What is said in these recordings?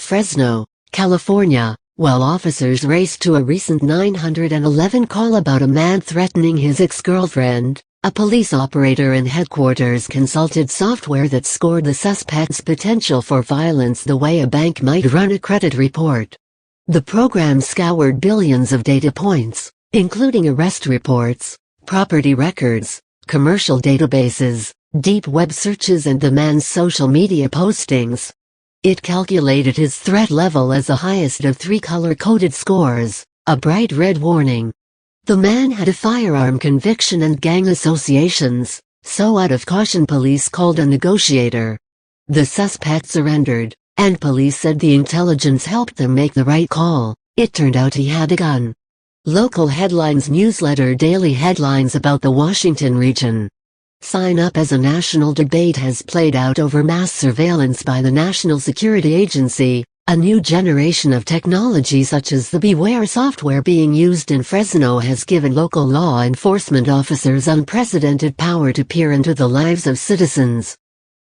Fresno, California, while officers raced to a recent 911 call about a man threatening his ex-girlfriend, a police operator in headquarters consulted software that scored the suspect's potential for violence the way a bank might run a credit report. The program scoured billions of data points, including arrest reports, property records, commercial databases, deep web searches and the man's social media postings. It calculated his threat level as the highest of 3 color-coded scores, a bright red warning. The man had a firearm conviction and gang associations, so out of caution police called a negotiator. The suspect surrendered, and police said the intelligence helped them make the right call. It turned out he had a gun. Local Headlines newsletter daily headlines about the Washington region. Sign up as a national debate has played out over mass surveillance by the National Security Agency, a new generation of technology such as the Beware software being used in Fresno has given local law enforcement officers unprecedented power to peer into the lives of citizens.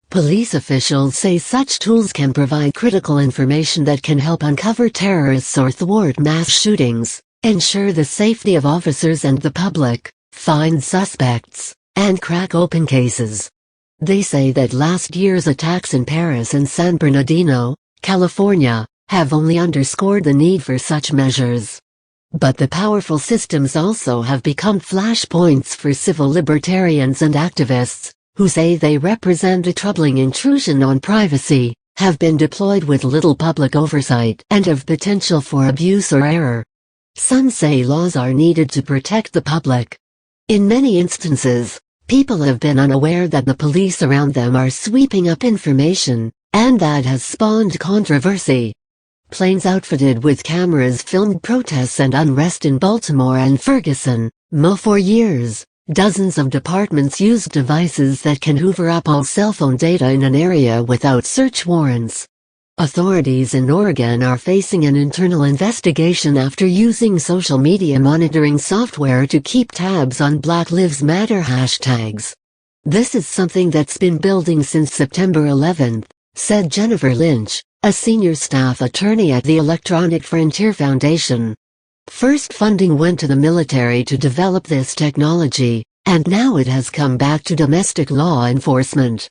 Police officials say such tools can provide critical information that can help uncover terrorists or thwart mass shootings, ensure the safety of officers and the public, find suspects, and crack open cases. They say that last year's attacks in Paris and San Bernardino, California, have only underscored the need for such measures. But the powerful systems also have become flashpoints for civil libertarians and activists, who say they represent a troubling intrusion on privacy, have been deployed with little public oversight and have potential for abuse or error. Some say laws are needed to protect the public. In many instances, people have been unaware that the police around them are sweeping up information, and that has spawned controversy. Planes outfitted with cameras filmed protests and unrest in Baltimore and Ferguson, Mo. For years, dozens of departments used devices that can hoover up all cell phone data in an area without search warrants. Authorities in Oregon are facing an internal investigation after using social media monitoring software to keep tabs on Black Lives Matter hashtags. This is something that's been building since September 11, said Jennifer Lynch, a senior staff attorney at the Electronic Frontier Foundation. First funding went to the military to develop this technology, and now it has come back to domestic law enforcement.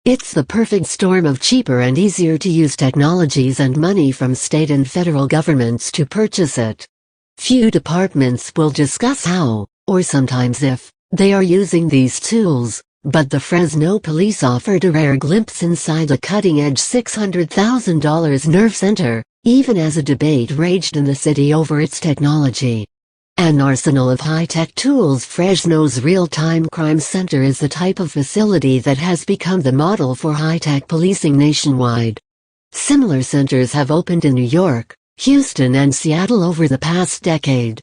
It's the perfect storm of cheaper and easier to use technologies and money from state and federal governments to purchase it. Few departments will discuss how, or sometimes if, they are using these tools, but the Fresno police offered a rare glimpse inside a cutting-edge $600,000 nerve center, even as a debate raged in the city over its technology. An arsenal of high-tech tools. Fresno's Real-Time Crime Center is the type of facility that has become the model for high-tech policing nationwide. Similar centers have opened in New York, Houston and Seattle over the past decade.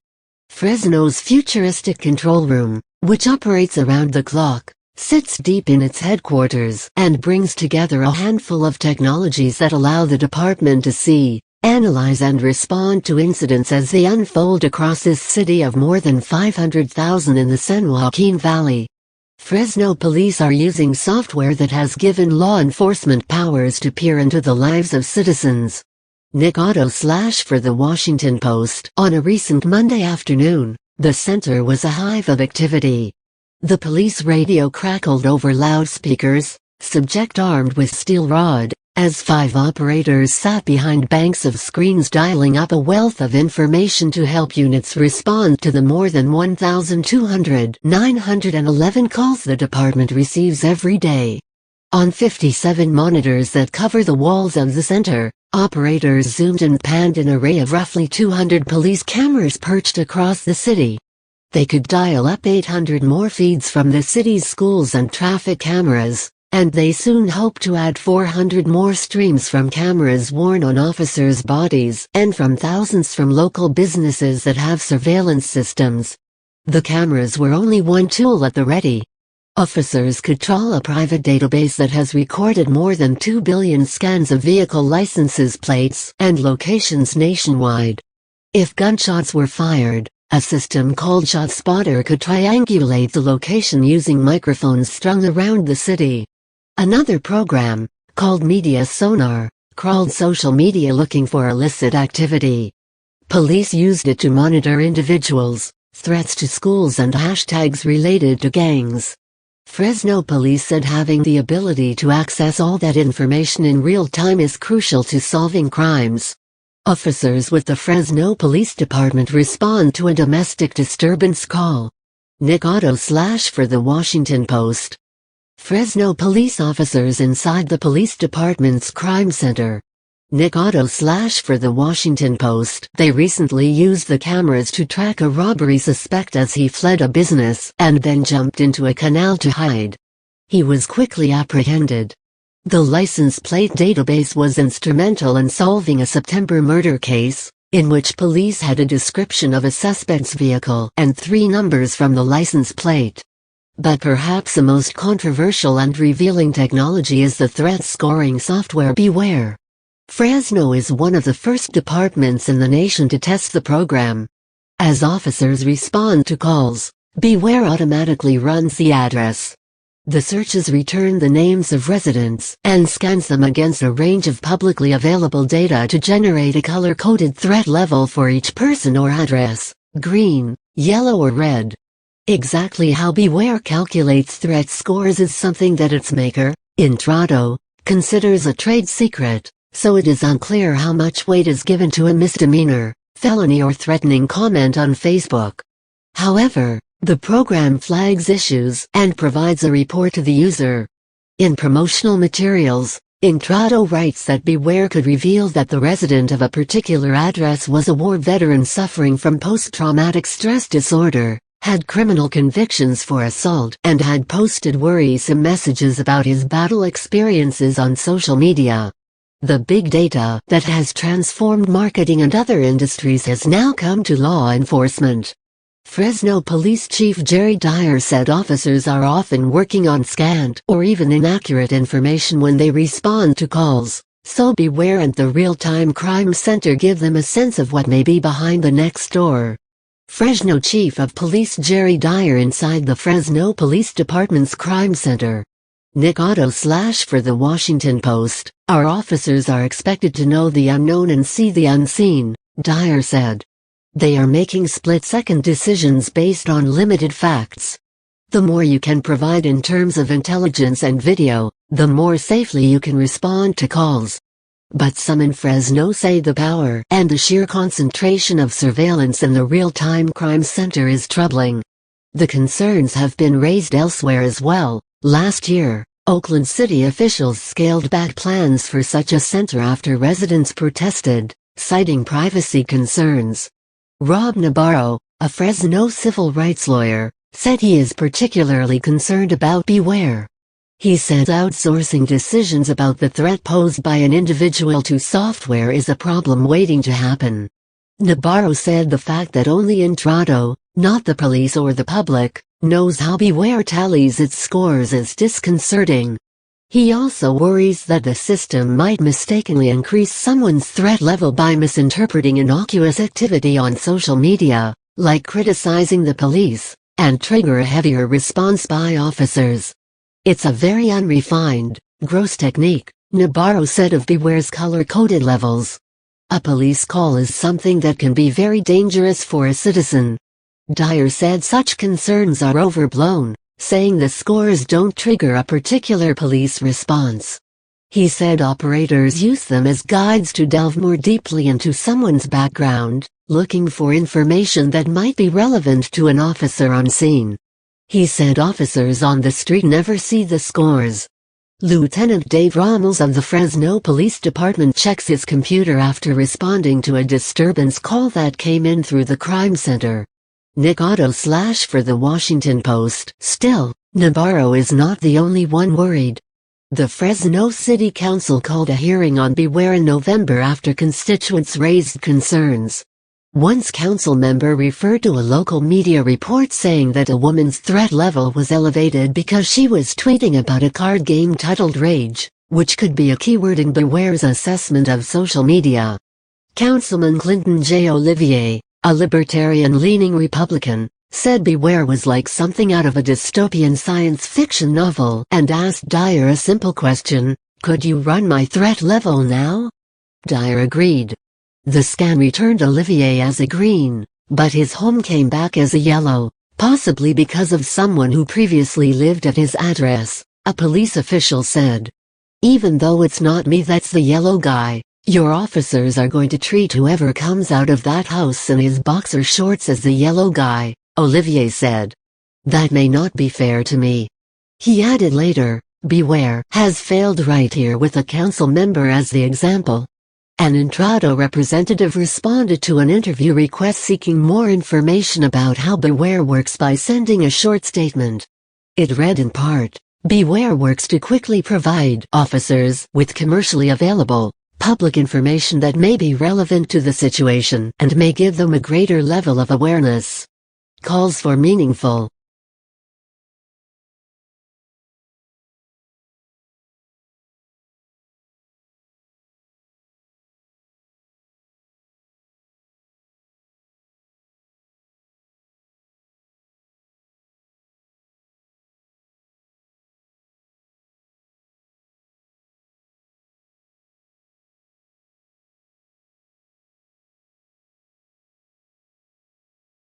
Fresno's futuristic control room, which operates around the clock, sits deep in its headquarters and brings together a handful of technologies that allow the department to see, analyze and respond to incidents as they unfold across this city of more than 500,000 in the San Joaquin Valley. Fresno police are using software that has given law enforcement powers to peer into the lives of citizens. Nick Otto / for the Washington Post. On a recent Monday afternoon, the center was a hive of activity. The police radio crackled over loudspeakers, subject armed with steel rod, as 5 operators sat behind banks of screens dialing up a wealth of information to help units respond to the more than 1,911 calls the department receives every day. On 57 monitors that cover the walls of the center, operators zoomed and panned an array of roughly 200 police cameras perched across the city. They could dial up 800 more feeds from the city's schools and traffic cameras, and they soon hope to add 400 more streams from cameras worn on officers' bodies and from thousands from local businesses that have surveillance systems. The cameras were only one tool at the ready. Officers could trawl a private database that has recorded more than 2 billion scans of vehicle licenses plates and locations nationwide. If gunshots were fired, a system called ShotSpotter could triangulate the location using microphones strung around the city. Another program, called Media Sonar, crawled social media looking for illicit activity. Police used it to monitor individuals, threats to schools and hashtags related to gangs. Fresno police said having the ability to access all that information in real time is crucial to solving crimes. Officers with the Fresno Police Department respond to a domestic disturbance call. Nick Otto / for the Washington Post. Fresno police officers inside the police department's crime center. Nick Otto / for the Washington Post. They recently used the cameras to track a robbery suspect as he fled a business and then jumped into a canal to hide. He was quickly apprehended. The license plate database was instrumental in solving a September murder case, in which police had a description of a suspect's vehicle and 3 numbers from the license plate. But perhaps the most controversial and revealing technology is the threat scoring software Beware. Fresno is one of the first departments in the nation to test the program. As officers respond to calls, Beware automatically runs the address. The searches return the names of residents and scans them against a range of publicly available data to generate a color-coded threat level for each person or address: green, yellow or red. Exactly how Beware calculates threat scores is something that its maker, Intrado, considers a trade secret, so it is unclear how much weight is given to a misdemeanor, felony or threatening comment on Facebook. However, the program flags issues and provides a report to the user. In promotional materials, Intrado writes that Beware could reveal that the resident of a particular address was a war veteran suffering from post-traumatic stress disorder, had criminal convictions for assault, and had posted worrisome messages about his battle experiences on social media. The big data that has transformed marketing and other industries has now come to law enforcement. Fresno Police Chief Jerry Dyer said officers are often working on scant or even inaccurate information when they respond to calls, so Beware and the Real-Time Crime Center give them a sense of what may be behind the next door. Fresno Chief of Police Jerry Dyer inside the Fresno Police Department's Crime Center. Nick Otto / for the Washington Post. Our officers are expected to know the unknown and see the unseen, Dyer said. They are making split-second decisions based on limited facts. The more you can provide in terms of intelligence and video, the more safely you can respond to calls. But some in Fresno say the power and the sheer concentration of surveillance in the Real-Time Crime Center is troubling. The concerns have been raised elsewhere as well. Last year, Oakland City officials scaled back plans for such a center after residents protested, citing privacy concerns. Rob Nabarro, a Fresno civil rights lawyer, said he is particularly concerned about Beware. He said outsourcing decisions about the threat posed by an individual to software is a problem waiting to happen. Nabarro said the fact that only Intrado, not the police or the public, knows how Beware tallies its scores is disconcerting. He also worries that the system might mistakenly increase someone's threat level by misinterpreting innocuous activity on social media, like criticizing the police, and trigger a heavier response by officers. It's a very unrefined, gross technique, Nabarro said of Beware's color-coded levels. A police call is something that can be very dangerous for a citizen. Dyer said such concerns are overblown, saying the scores don't trigger a particular police response. He said operators use them as guides to delve more deeply into someone's background, looking for information that might be relevant to an officer on scene. He said officers on the street never see the scores. Lieutenant Dave Rommels of the Fresno Police Department checks his computer after responding to a disturbance call that came in through the crime center. Nick Otto / for the Washington Post. Still, Nabarro is not the only one worried. The Fresno City Council called a hearing on Beware in November after constituents raised concerns. One council member referred to a local media report saying that a woman's threat level was elevated because she was tweeting about a card game titled Rage, which could be a keyword in Beware's assessment of social media. Councilman Clinton J. Olivier, a libertarian-leaning Republican, said Beware was like something out of a dystopian science fiction novel and asked Dyer a simple question: Could you run my threat level now? Dyer agreed. The scan returned Olivier as a green, but his home came back as a yellow, possibly because of someone who previously lived at his address, a police official said. Even though it's not me that's the yellow guy, your officers are going to treat whoever comes out of that house in his boxer shorts as the yellow guy, Olivier said. That may not be fair to me. He added later, beware has failed right here with a council member as the example. An Entrado representative responded to an interview request seeking more information about how Beware works by sending a short statement. It read in part, Beware works to quickly provide officers with commercially available, public information that may be relevant to the situation and may give them a greater level of awareness. Calls for meaningful,